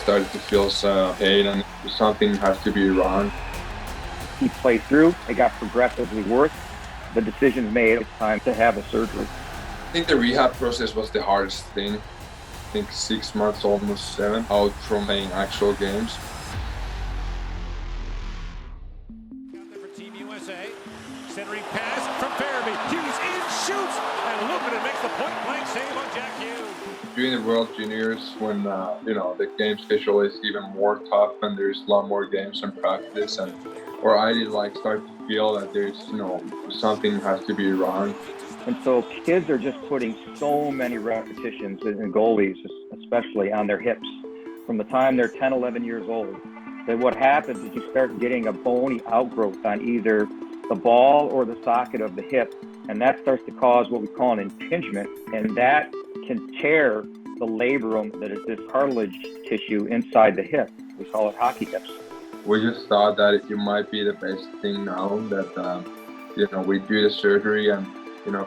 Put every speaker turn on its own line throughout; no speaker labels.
started to feel some pain and something has to be wrong.
He played through, it got progressively worse. The decision made, it's time to have a surgery.
I think the rehab process was the hardest thing. I think 6 months, almost 7, out from playing actual games.
For Team USA, centering pass from Farabee. Hughes in, shoots, and Luukkonen makes the point-blank save on Jack Hughes.
During the World Juniors, when the game schedule is even more tough and there's a lot more games and practice, and or I did start to feel that there's something has to be wrong.
And so kids are just putting so many repetitions, and goalies especially, on their hips from the time they're 10, 11 years old. That what happens is you start getting a bony outgrowth on either the ball or the socket of the hip, and that starts to cause what we call an impingement, and that can tear the labrum, that is this cartilage tissue inside the hip. We call it hockey hips.
We just thought that it might be the best thing now that we do the surgery and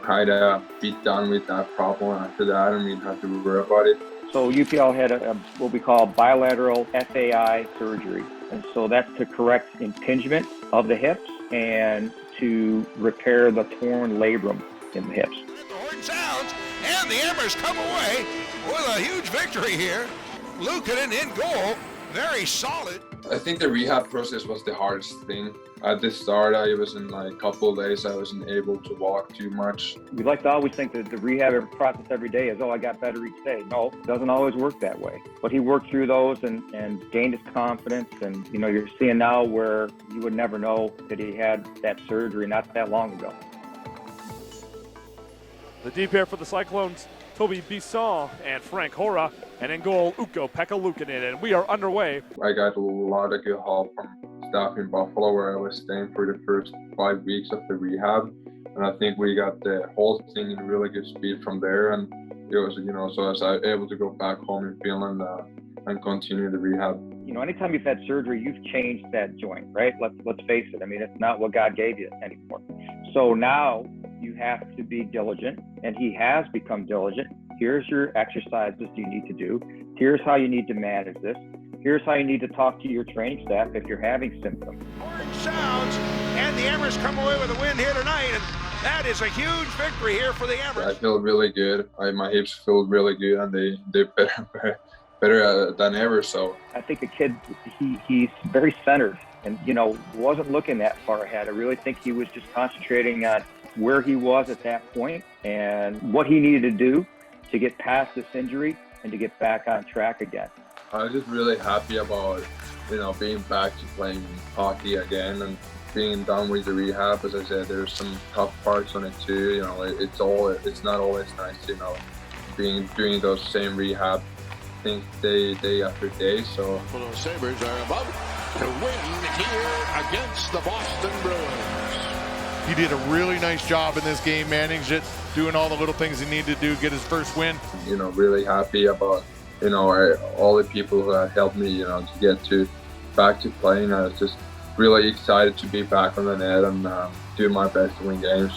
kind of be done with that problem after that, and we didn't have to worry about it.
So UPL had what we call bilateral FAI surgery, and so that's to correct impingement of the hips and to repair the torn labrum in the hips.
The horn sounds, and the Embers come away with a huge victory here. Luukkonen in goal, very solid.
I think the rehab process was the hardest thing. At the start, I was in a couple of days, I wasn't able to walk too much.
We like to always think that the rehab process every day is, I got better each day. No, it doesn't always work that way. But he worked through those and gained his confidence. And, you're seeing now where you would never know that he had that surgery not that long ago.
The deep pair for the Cyclones, Toby Bisson and Frank Hora, and in goal, Ukko-Pekka Luukkonen, and we are underway.
I got a lot of good help from staff in Buffalo, where I was staying for the first 5 weeks of the rehab, and I think we got the whole thing in really good speed from there, and it was, so I was able to go back home in Finland and continue the rehab.
Anytime you've had surgery, you've changed that joint, right? Let's face it. I mean, it's not what God gave you anymore. So now you have to be diligent, and he has become diligent. Here's your exercises you need to do. Here's how you need to manage this. Here's how you need to talk to your training staff if you're having symptoms.
Horn sounds, and the Embers come away with a win here tonight, and that is a huge victory here for the Embers.
I feel really good. My hips feel really good, and they're better than ever. So
I think the kid, he's very centered, and wasn't looking that far ahead. I really think he was just concentrating on where he was at that point and what he needed to do to get past this injury and to get back on track again.
I was just really happy about, being back to playing hockey again and being done with the rehab. As I said, there's some tough parts on it too. It's not always nice, doing those same rehab things day after day. So
Well, the Sabres are about to win here against the Boston Bruins.
He did a really nice job in this game, managed it, doing all the little things he needed to do, get his first win.
Really happy about, all the people who have helped me, to get back to playing. I was just really excited to be back on the net and do my best to win games.